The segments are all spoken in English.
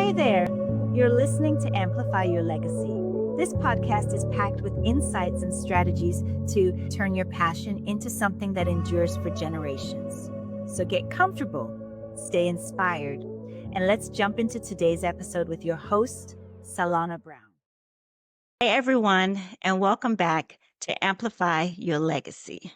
Hey there! You're listening to Amplify Your Legacy. This podcast is packed with insights and strategies to turn your passion into something that endures for generations. So get comfortable, stay inspired, and let's jump into today's episode with your host, Salana Brown. Hey everyone, and welcome back to Amplify Your Legacy.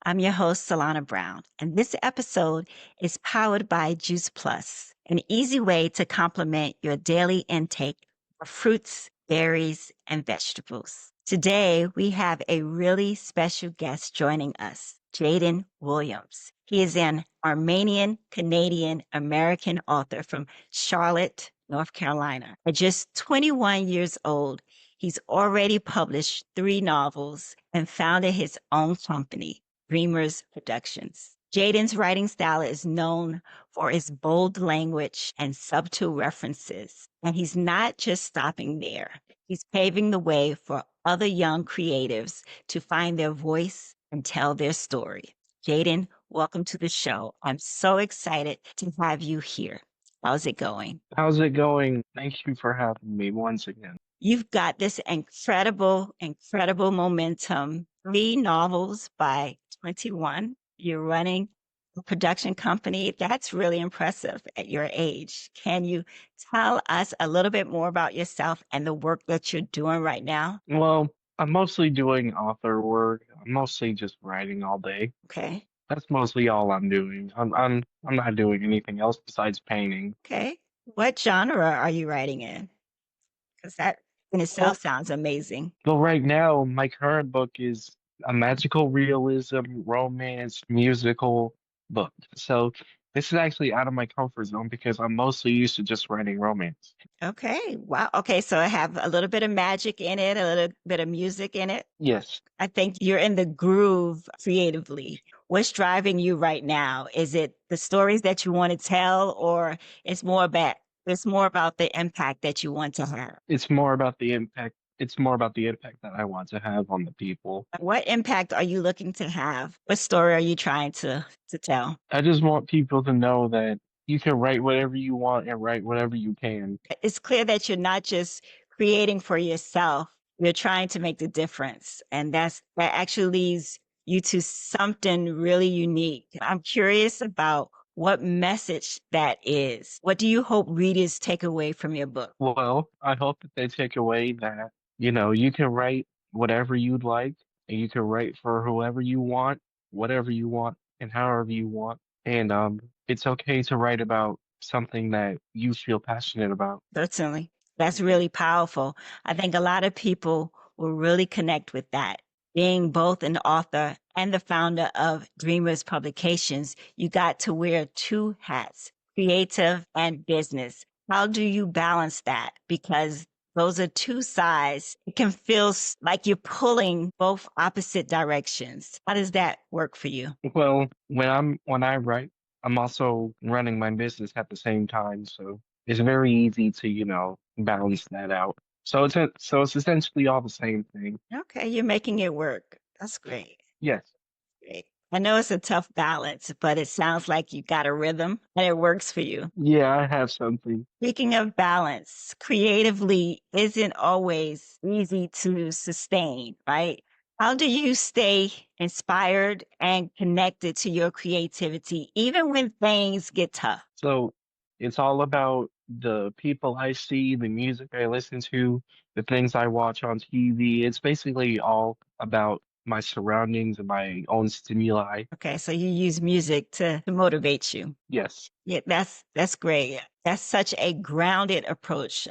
I'm your host, Salana Brown, and this episode is powered by Juice Plus, an easy way to complement your daily intake of fruits, berries, and vegetables. Today, we have a really special guest joining us, Jaiden Williams. He is an Armenian, Canadian, American author from Charlotte, North Carolina. At just 21 years old, he's already published 3 novels and founded his own company, Dreamers Productions. Jaiden's writing style is known for its bold language and subtle references. And he's not just stopping there. He's paving the way for other young creatives to find their voice and tell their story. Jaiden, welcome to the show. I'm so excited to have you here. How's it going? How's it going? Thank you for having me once again. You've got this incredible momentum. 3 novels by 21. You're running a production company. That's really impressive at your age. Can you tell us a little bit more about yourself and the work that you're doing right now? Well, I'm mostly doing author work. I'm mostly just writing all day. Okay. That's mostly all I'm doing. I'm not doing anything else besides painting. Okay. What genre are you writing in? Because that in itself sounds amazing. Well, right now, my current book is a magical realism, romance, musical book. So this is actually out of my comfort zone because I'm mostly used to just writing romance. Okay. Wow. Okay. So I have a little bit of magic in it, a little bit of music in it. Yes. I think you're in the groove creatively. What's driving you right now? Is it the stories that you want to tell, or it's more about the impact that you want to have? It's more about the impact. It's more about the impact that I want to have on the people. What impact are you looking to have? What story are you trying to tell? I just want people to know that you can write whatever you want and write whatever you can. It's clear that you're not just creating for yourself. You're trying to make the difference. And that actually leads you to something really unique. I'm curious about what message that is. What do you hope readers take away from your book? Well, I hope that they take away that, you can write whatever you'd like, and you can write for whoever you want, whatever you want, and however you want. And it's okay to write about something that you feel passionate about. Certainly. That's really powerful. I think a lot of people will really connect with that. Being both an author and the founder of Dreamers Publications, you got to wear 2 hats, creative and business. How do you balance that? Because those are 2 sides. It can feel like you're pulling both opposite directions. How does that work for you? Well, when I write, I'm also running my business at the same time, so it's very easy to, balance that out. So it's essentially all the same thing. Okay, you're making it work. That's great. Yes. Great. I know it's a tough balance, but it sounds like you got a rhythm and it works for you. Yeah, I have something. Speaking of balance, creatively isn't always easy to sustain, right? How do you stay inspired and connected to your creativity, even when things get tough? So it's all about the people I see, the music I listen to, the things I watch on TV. It's basically all about my surroundings and my own stimuli. Okay, so you use music to motivate you. Yes. Yeah, that's great. That's such a grounded approach.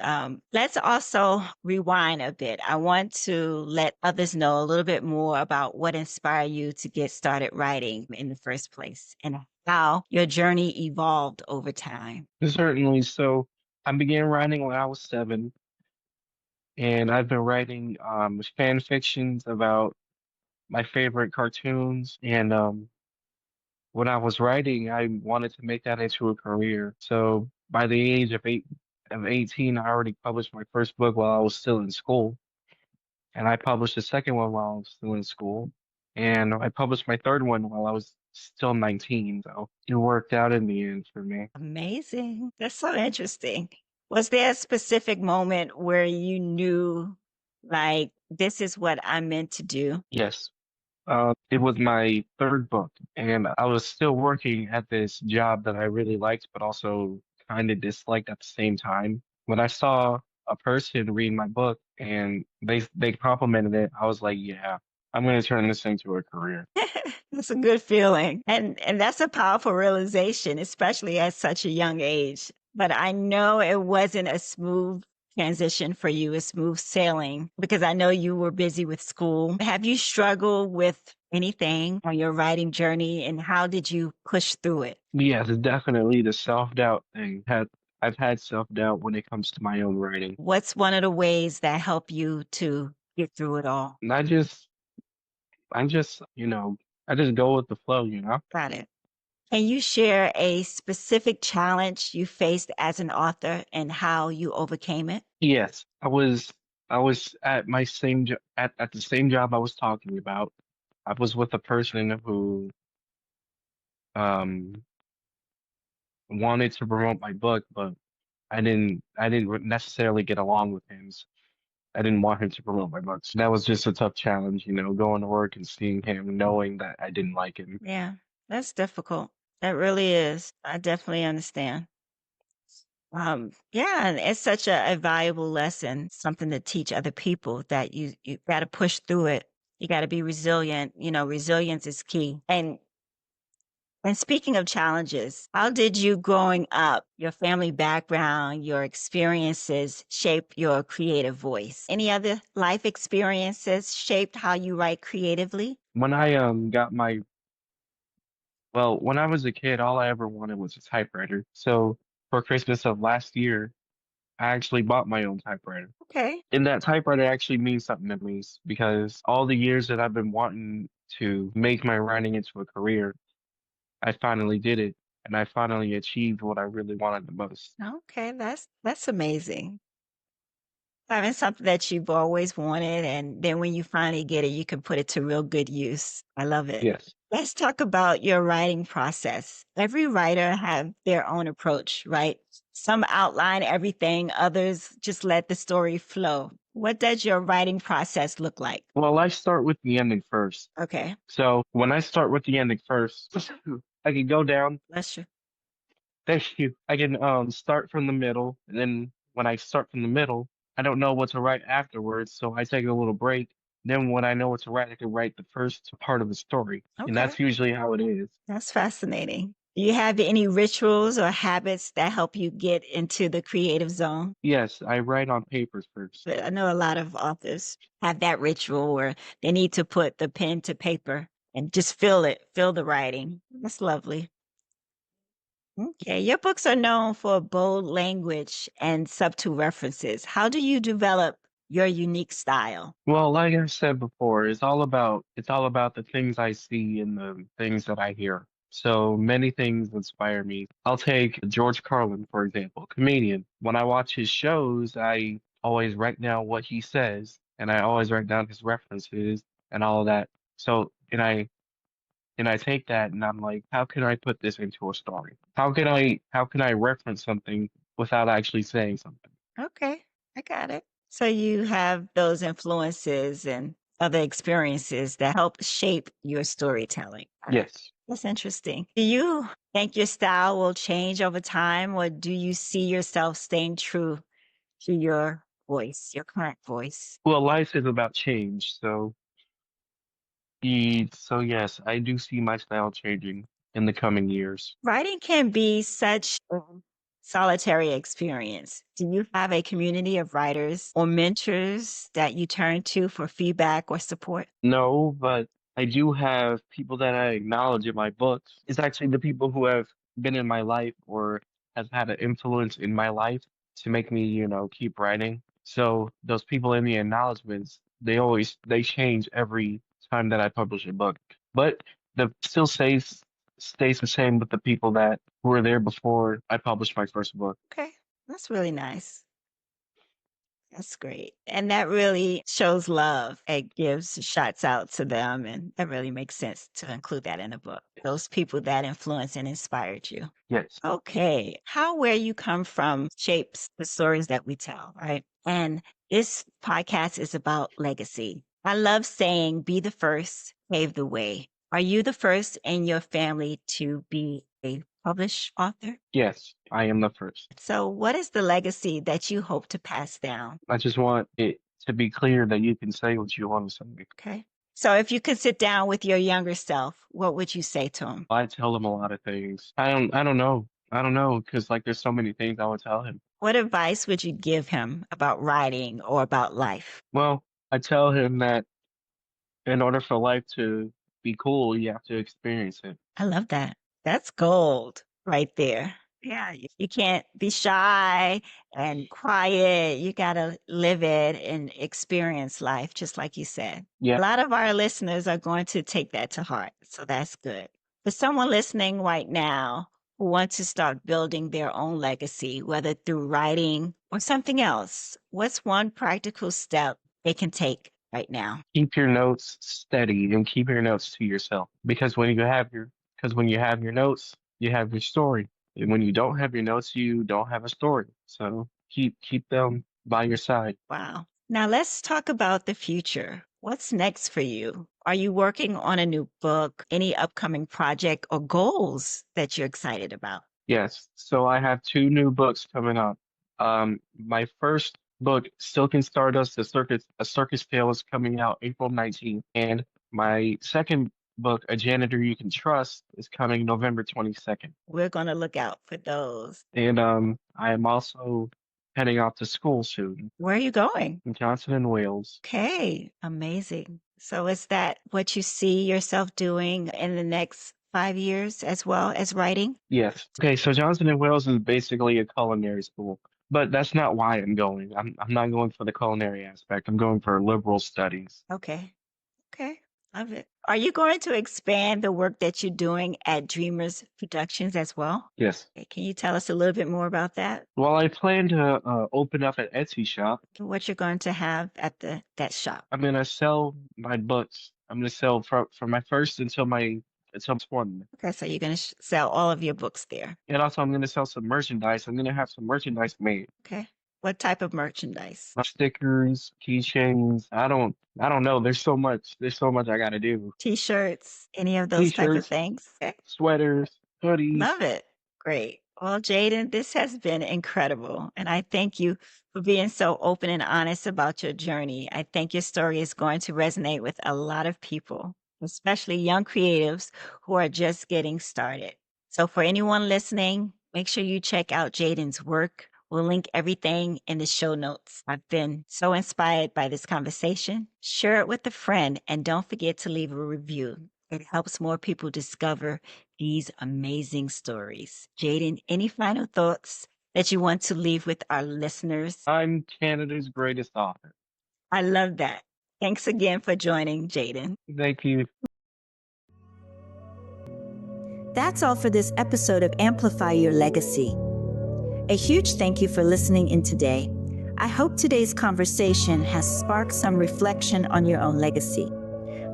Let's also rewind a bit. I want to let others know a little bit more about what inspired you to get started writing in the first place and how your journey evolved over time. Certainly. So I began writing when I was 7, and I've been writing fan fictions about my favorite cartoons. And when I was writing, I wanted to make that into a career. So by the age of 18, I already published my first book while I was still in school. And I published the second one while I was still in school. And I published my third one while I was still 19, so it worked out in the end for me. Amazing. That's so interesting. Was there a specific moment where you knew, like, this is what I'm meant to do? Yes. It was my third book, and I was still working at this job that I really liked, but also kind of disliked at the same time. When I saw a person read my book and they complimented it, I was like, yeah, I'm going to turn this into a career. That's a good feeling. And that's a powerful realization, especially at such a young age. But I know it wasn't a smooth transition for you, a smooth sailing, because I know you were busy with school. Have you struggled with anything on your writing journey, and how did you push through it? Yes, it's definitely the self-doubt thing. I've had self-doubt when it comes to my own writing. What's one of the ways that help you to get through it all? And I just, I just go with the flow, Got it. Can you share a specific challenge you faced as an author and how you overcame it? Yes, I was at my same jo at the same job I was talking about. I was with a person who um wanted to promote my book, but I didn't necessarily get along with him. I didn't want him to promote my book. So that was just a tough challenge, going to work and seeing him, knowing that I didn't like him. Yeah, that's difficult. That really is. I definitely understand. Yeah, and it's such a valuable lesson, something to teach other people that you got to push through it. You got to be resilient. Resilience is key. And speaking of challenges, how did you growing up, your family background, your experiences shape your creative voice? Any other life experiences shaped how you write creatively? When I when I was a kid, all I ever wanted was a typewriter. So for Christmas of last year, I actually bought my own typewriter. Okay. And that typewriter actually means something to me because all the years that I've been wanting to make my writing into a career, I finally did it. And I finally achieved what I really wanted the most. Okay, that's amazing. Having something that you've always wanted, and then when you finally get it, you can put it to real good use. I love it. Yes. Let's talk about your writing process. Every writer have their own approach, right? Some outline everything, others just let the story flow. What does your writing process look like? Well, I start with the ending first. Okay, So when I start with the ending first, I can go down. bless you. Thank you. I can start from the middle, and then when I start from the middle, I don't know what to write afterwards, so I take a little break. Then when I know what to write, I can write the first part of the story, and Okay, that's usually how it is. that's fascinating. Do you have any rituals or habits that help you get into the creative zone? Yes, I write on papers first. But I know a lot of authors have that ritual where they need to put the pen to paper and just feel the writing. That's lovely. Okay, your books are known for bold language and subtle references. How do you develop your unique style? Well, like I said before, it's all about the things I see and the things that I hear. So many things inspire me. I'll take George Carlin, for example, comedian. When I watch his shows, I always write down what he says, and I always write down his references and all of that. So, and I take that and I'm like, how can I put this into a story? How can I reference something without actually saying something? Okay, I got it. So you have those influences and other experiences that help shape your storytelling. Yes. That's interesting. Do you think your style will change over time, or do you see yourself staying true to your voice, your current voice? Well, life is about change, so yes, I do see my style changing in the coming years. Writing can be such a solitary experience. Do you have a community of writers or mentors that you turn to for feedback or support? No, but I do have people that I acknowledge in my books. It's actually the people who have been in my life or have had an influence in my life to make me, keep writing. So those people in the acknowledgments, they change every time that I publish a book. But the still stays the same with the people that were there before I published my first book. Okay, that's really nice. That's great. And that really shows love. It gives shots out to them. And that really makes sense to include that in the book. Those people that influenced and inspired you. Yes. Okay. How where you come from shapes the stories that we tell, right? And this podcast is about legacy. I love saying, be the first, pave the way. Are you the first in your family to be a published author? Yes, I am the first. So, what is the legacy that you hope to pass down? I just want it to be clear that you can say what you want to say. Okay. So, if you could sit down with your younger self, what would you say to him? I tell him a lot of things. I don't know. I don't know because like there's so many things I would tell him. What advice would you give him about writing or about life? Well, I tell him that in order for life to be cool, you have to experience it. I love that. That's gold right there. Yeah, you can't be shy and quiet. You got to live it and experience life, just like you said. Yeah. A lot of our listeners are going to take that to heart. So that's good. For someone listening right now who wants to start building their own legacy, whether through writing or something else, what's one practical step they can take right now? Keep your notes steady and keep your notes to yourself because when you have your notes, you have your story. And when you don't have your notes, you don't have a story. So keep them by your side. Wow. Now let's talk about the future. What's next for you? Are you working on a new book, any upcoming project or goals that you're excited about? Yes. So I have 2 new books coming up. My first book, Silken Stardust, A Circus Tale, is coming out April 19th. And my second book, A Janitor You Can Trust, is coming November 22nd. We're going to look out for those. And I am also heading off to school soon Where are you going? in Johnson and Wales. Okay, amazing. So is that what you see yourself doing in the next 5 years as well as writing? Yes. Okay, so Johnson and Wales is basically a culinary school, but that's not why I'm going. I'm not going for the culinary aspect. I'm going for liberal studies. Okay. Okay. Love it. Are you going to expand the work that you're doing at Dreamers Productions as well? Yes. Okay, can you tell us a little bit more about that? Well, I plan to open up an Etsy shop. What you're going to have at that shop? I'm gonna sell my books. I'm gonna sell from my first until this one. Okay, so you're going to sell all of your books there. And also I'm gonna sell some merchandise. I'm gonna have some merchandise made. Okay. What type of merchandise? Stickers, keychains. I don't know. There's so much I gotta do. T-shirts, any of those type of T-shirts, things? Okay. sweaters, hoodies. Love it. Great. Well, Jaiden, this has been incredible. And I thank you for being so open and honest about your journey. I think your story is going to resonate with a lot of people, especially young creatives who are just getting started. So for anyone listening, make sure you check out Jaiden's work. We'll link everything in the show notes. I've been so inspired by this conversation. Share it with a friend and don't forget to leave a review. It helps more people discover these amazing stories. Jaiden, any final thoughts that you want to leave with our listeners? I'm Canada's greatest author. I love that. Thanks again for joining, Jaiden. Thank you. That's all for this episode of Amplify Your Legacy. A huge thank you for listening in today. I hope today's conversation has sparked some reflection on your own legacy.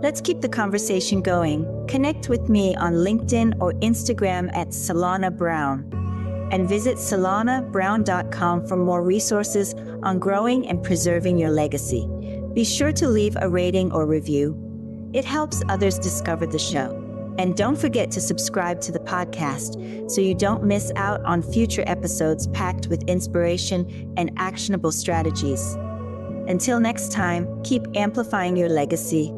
Let's keep the conversation going. Connect with me on LinkedIn or Instagram at Solana Brown. And visit solanabrown.com for more resources on growing and preserving your legacy. Be sure to leave a rating or review. It helps others discover the show. And don't forget to subscribe to the podcast so you don't miss out on future episodes packed with inspiration and actionable strategies. Until next time, keep amplifying your legacy.